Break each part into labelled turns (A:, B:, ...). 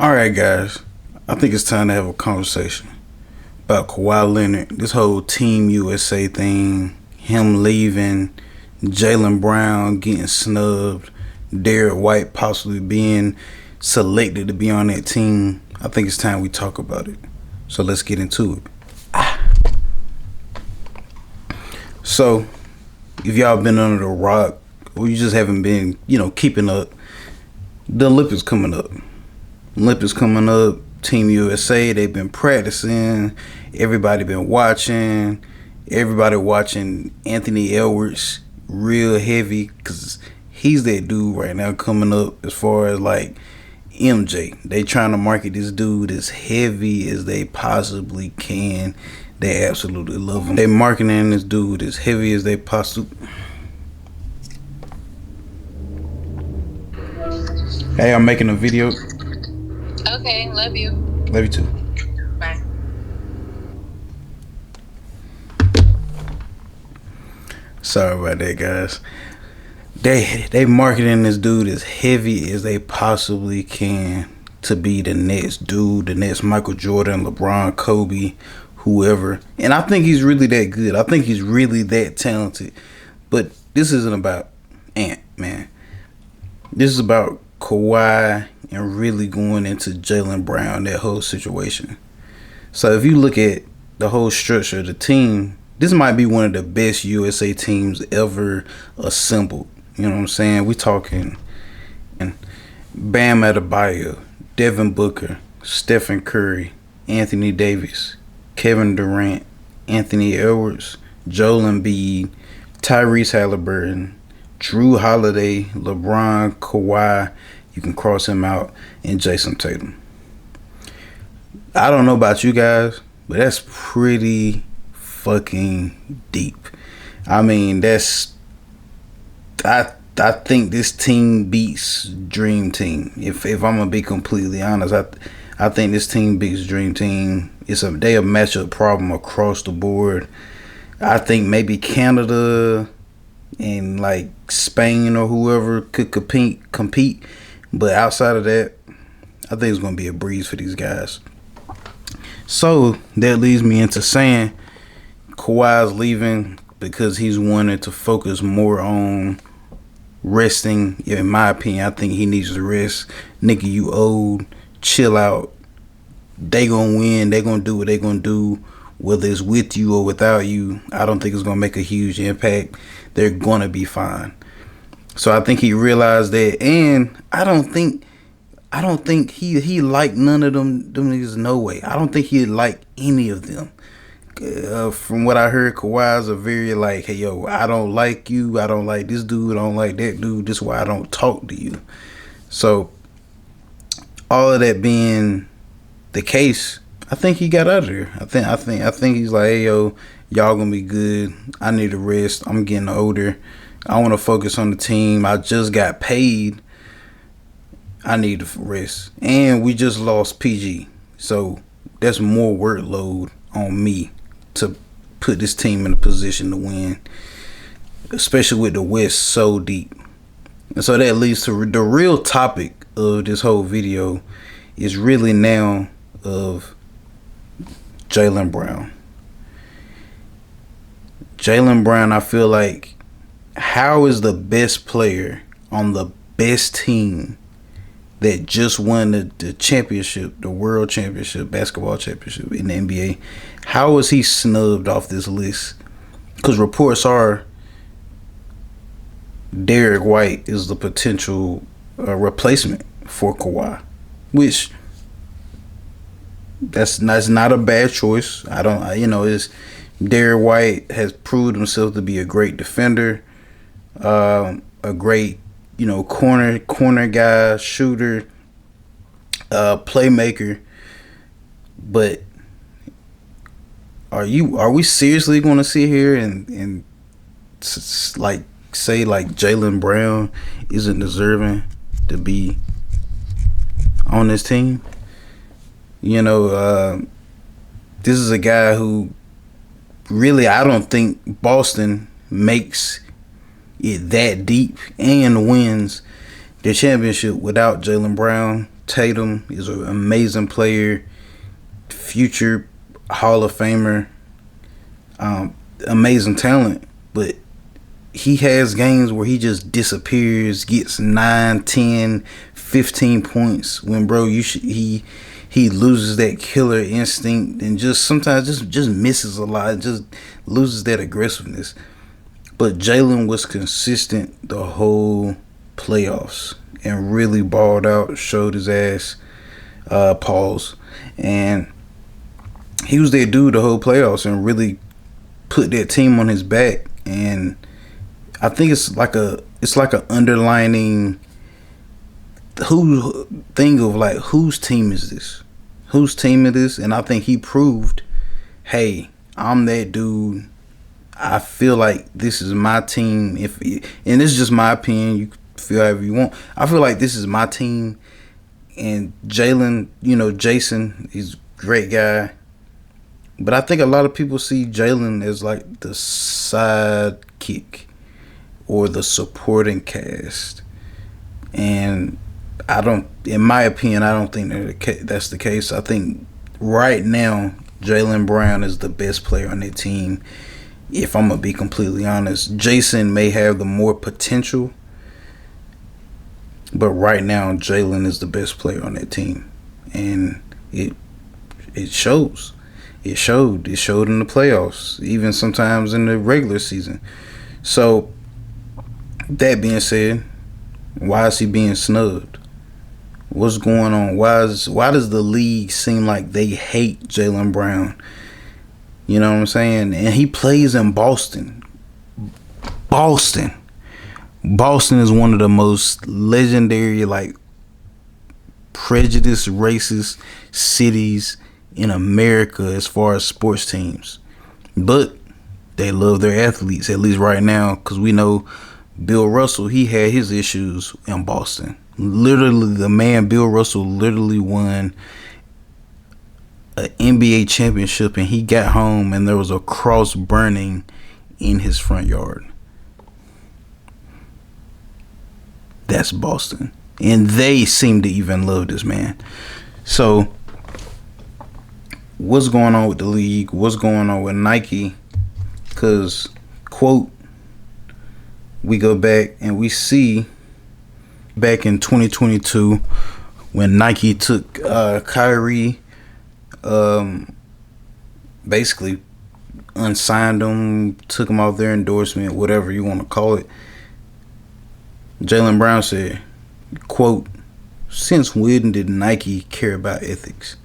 A: All right, guys. I think it's time to have a conversation about Kawhi Leonard. This whole Team USA thing, him leaving, Jaylen Brown getting snubbed, Derek White possibly being selected to be on that team. I think it's time we talk about it. So let's get into it. So, if y'all been under the rock, or you just haven't been, keeping up, the Olympics coming up. Team USA, they've been practicing. Everybody been watching. Everybody watching Anthony Edwards real heavy because he's that dude right now coming up as far as like MJ. They trying to market this dude as heavy as they possibly can. They absolutely love him. They marketing this dude as heavy as they possibly. Hey, I'm making a video.
B: Okay, love you.
A: Love you too.
B: Bye.
A: Sorry about that, guys. They marketing this dude as heavy as they possibly can to be the next dude, the next Michael Jordan, LeBron, Kobe, whoever. And I think he's really that good. I think he's really that talented. But this isn't about Ant, man. This is about Kawhi and really going into Jaylen Brown, that whole situation. So if you look at the whole structure of the team, this might be one of the best USA teams ever assembled. You know what I'm saying? We talking Bam Adebayo, Devin Booker, Stephen Curry, Anthony Davis, Kevin Durant, Anthony Edwards, Joel Embiid, Tyrese Halliburton, Drew Holiday, LeBron, Kawhi, you can cross him out, and Jason Tatum. I don't know about you guys, but that's pretty fucking deep. I mean, I think this team beats Dream Team. If I'm gonna be completely honest, I think this team beats Dream Team. They a matchup problem across the board. I think maybe Canada and like Spain or whoever could compete, but outside of that, I think it's gonna be a breeze for these guys. So that leads me into saying Kawhi's leaving because he's wanted to focus more on resting. In my opinion, I think he needs to rest. Nigga, you old. Chill out. They gonna win. They gonna do what they gonna do. Whether it's with you or without you, I don't think it's gonna make a huge impact. They're gonna be fine. So I think he realized that, and I don't think he liked none of them niggas. No way. I don't think he liked any of them. From what I heard, Kawhi's a very like, hey yo, I don't like you. I don't like this dude. I don't like that dude. This is why I don't talk to you. So all of that being the case, I think he got out of there. I think he's like, hey yo, y'all gonna be good. I need a rest. I'm getting older. I want to focus on the team. I just got paid. I need to rest. And we just lost PG. So that's more workload on me to put this team in a position to win, especially with the West so deep. And so that leads to the real topic of this whole video is really now of Jaylen Brown. Jaylen Brown, I feel like, how is the best player on the best team that just won the championship, the world championship, basketball championship in the NBA, how is he snubbed off this list? Because reports are Derek White is the potential replacement for Kawhi, which that's not a bad choice. It's Derek White has proved himself to be a great defender, a great corner guy, shooter, playmaker. But are we seriously going to sit here and like say like Jaylen Brown isn't deserving to be on this team? This is a guy who really, I don't think Boston makes it that deep and wins the championship without Jaylen Brown. Tatum is an amazing player, future Hall of Famer, amazing talent, but he has games where he just disappears, gets 9, 10, 15 points when, bro, he loses that killer instinct and just sometimes just misses a lot, just loses that aggressiveness. But Jaylen was consistent the whole playoffs and really balled out, showed his ass, pause, and he was that dude the whole playoffs and really put that team on his back. And I think it's like a underlining thing of like, whose team is this? Whose team it is? And I think he proved, hey, I'm that dude. I feel like this is my team. And this is just my opinion. You can feel however you want. I feel like this is my team. And Jaylen, Jason, he's a great guy. But I think a lot of people see Jaylen as like the sidekick or the supporting cast. And in my opinion, I don't think that's the case. I think right now, Jaylen Brown is the best player on that team. If I'm going to be completely honest, Jason may have the more potential, but right now, Jaylen is the best player on that team. And it shows. It showed in the playoffs, even sometimes in the regular season. So, that being said, why is he being snubbed? What's going on? Why does the league seem like they hate Jaylen Brown? You know what I'm saying? And he plays in Boston. Boston is one of the most legendary, like, prejudiced, racist cities in America as far as sports teams. But they love their athletes, at least right now, because we know Bill Russell, he had his issues in Boston. Literally, the man Bill Russell literally won an NBA championship, and he got home and there was a cross burning in his front yard. That's Boston. And they seem to even love this man. So, what's going on with the league? What's going on with Nike? Because, quote, we go back and we see back in 2022 when Nike took Kyrie, basically unsigned him, took him off their endorsement, whatever you want to call it. Jaylen Brown said, quote, "Since when did Nike care about ethics?"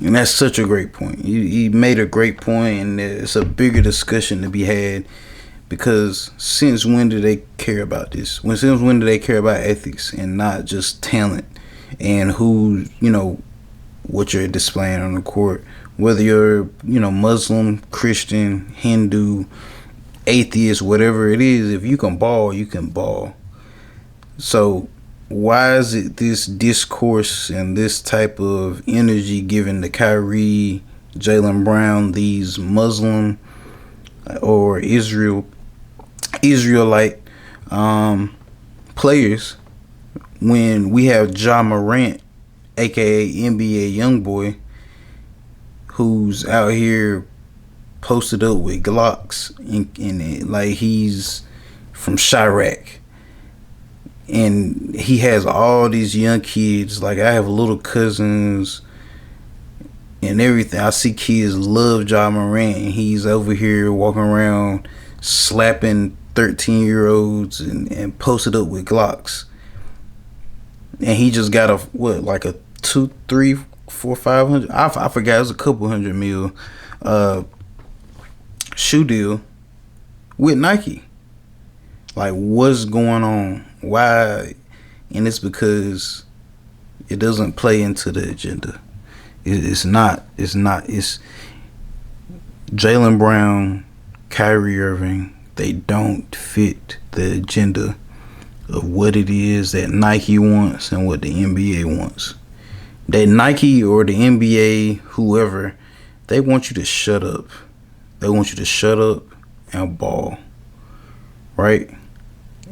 A: And that's such a great point. He made a great point, and it's a bigger discussion to be had, because since when do they care about this? Since when do they care about ethics and not just talent and who, what you're displaying on the court? Whether you're, Muslim, Christian, Hindu, atheist, whatever it is, if you can ball, you can ball. So why is it this discourse and this type of energy given to Kyrie, Jaylen Brown, these Muslim or Israelite players, when we have Ja Morant, aka NBA Youngboy, who's out here posted up with Glocks and like he's from Chirac? And he has all these young kids. Like, I have little cousins and everything. I see kids love Ja Morant, and he's over here walking around slapping 13-year-olds and posted up with Glocks. And he just got a 2, 3, 4, 500. I forgot, it was a couple $100 million shoe deal with Nike. Like, what's going on? Why? And it's because it doesn't play into the agenda. It's not. It's Jaylen Brown, Kyrie Irving. They don't fit the agenda of what it is that Nike wants and what the NBA wants. That Nike or the NBA, whoever, they want you to shut up. They want you to shut up and ball. Right?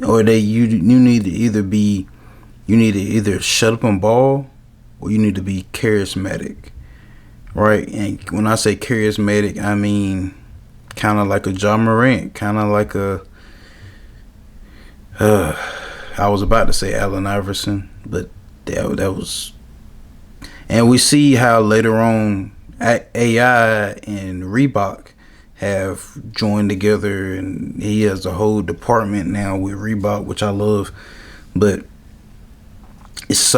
A: Or you need to either shut up and ball, or you need to be charismatic, right? And when I say charismatic, I mean kind of like a John Morant, kind of like a I was about to say Allen Iverson, but that was. And we see how later on AI and Reebok have joined together, and he has a whole department now with Reebok, which I love. But it's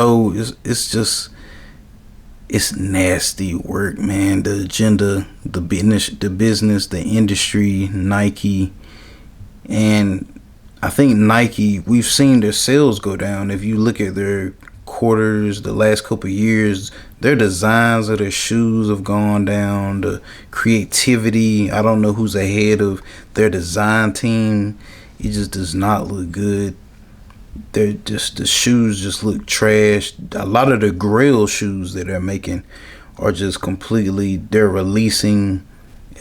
A: nasty work, man. The agenda, the business, the industry, Nike, and I think Nike. We've seen their sales go down. If you look at their quarters, the last couple of years, their designs of their shoes have gone down. The creativity, I don't know who's ahead of their design team. It just does not look good. The shoes just look trash. A lot of the Grail shoes that they're making are just completely, they're releasing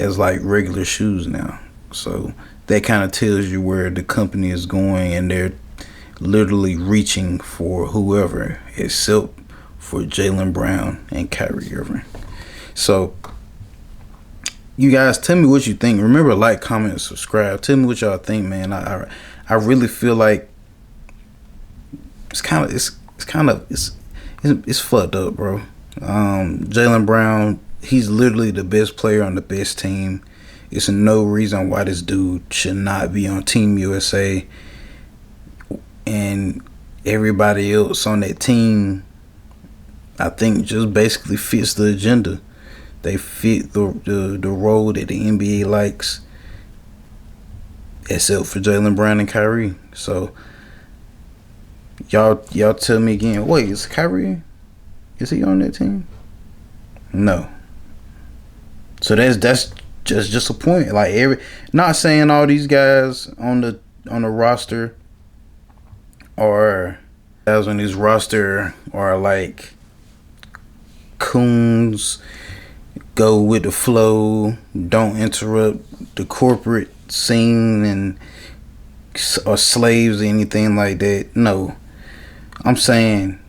A: as like regular shoes now. So that kind of tells you where the company is going, and they're literally reaching for whoever except for Jaylen Brown and Kyrie Irving. So you guys, tell me what you think. Remember, like, comment, and subscribe. Tell me what y'all think, man. I really feel like it's fucked up, bro. Jaylen Brown, he's literally the best player on the best team. It's no reason why this dude should not be on Team USA. And everybody else on that team, I think, just basically fits the agenda. They fit the role that the NBA likes, except for Jaylen Brown and Kyrie. So y'all tell me again. Wait, is Kyrie? Is he on that team? No. So that's just a point. Like, not saying all these guys on the roster or guys on this roster are like coons, go with the flow, don't interrupt the corporate scene, and or slaves or anything like that. No, I'm saying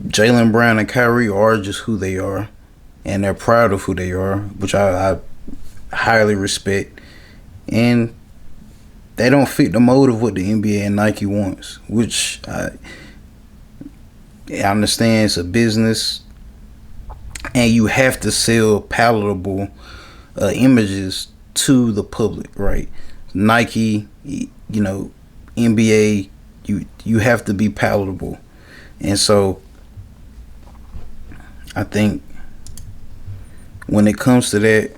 A: Jaylen Brown and Kyrie are just who they are, and they're proud of who they are, which I highly respect. And they don't fit the mold of what the NBA and Nike wants, which I understand it's a business, and you have to sell palatable images to the public, right? Nike, NBA, you have to be palatable, and so I think when it comes to that,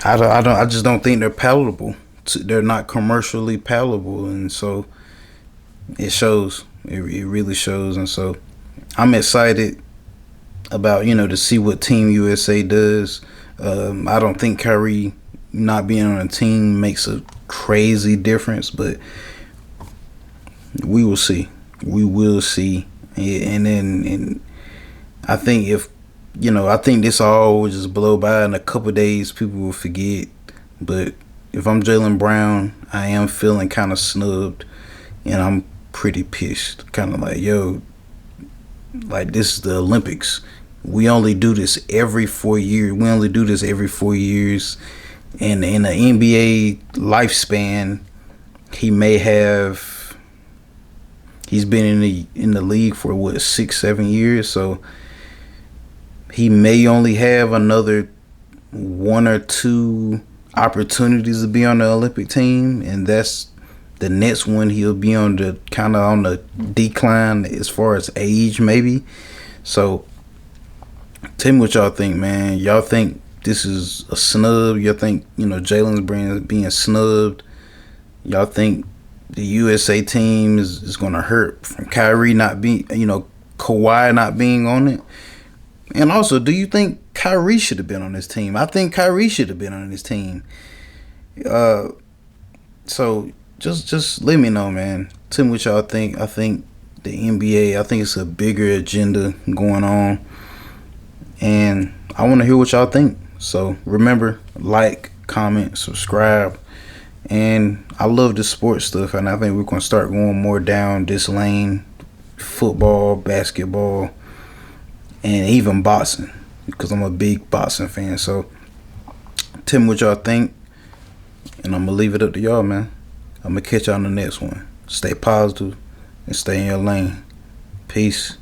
A: I just don't think they're palatable. They're not commercially palatable, and so it shows. It really shows, and so I'm excited about to see what Team USA does. I don't think Kyrie not being on a team makes a crazy difference, but we will see. We will see, and I think I think this all will just blow by in a couple of days. People will forget, but if I'm Jaylen Brown, I am feeling kind of snubbed, and I'm pretty pissed. Kind of like, yo, like, this is the Olympics. We only do this every 4 years. We only do this every 4 years. And in the NBA lifespan, he's been in the league for 6-7 years. So he may only have another 1 or 2 opportunities to be on the Olympic team, and that's the next one. He'll be on the decline as far as age, maybe. So tell me what y'all think, man. Y'all think this is a snub? Y'all think Jaylen's being snubbed? Y'all think the USA team is going to hurt from Kyrie not being, Kawhi not being on it? And also, do you think Kyrie should have been on this team? I think Kyrie should have been on this team. So just let me know, man. Tell me what y'all think. I think the NBA, I think it's a bigger agenda going on, and I want to hear what y'all think. So remember, like, comment, subscribe, and I love the sports stuff, and I think we're going to start going more down this lane football, basketball, and even boxing, because I'm a big boxing fan. So tell me what y'all think, and I'm gonna leave it up to y'all, man. I'm gonna catch y'all on the next one. Stay positive and stay in your lane. Peace.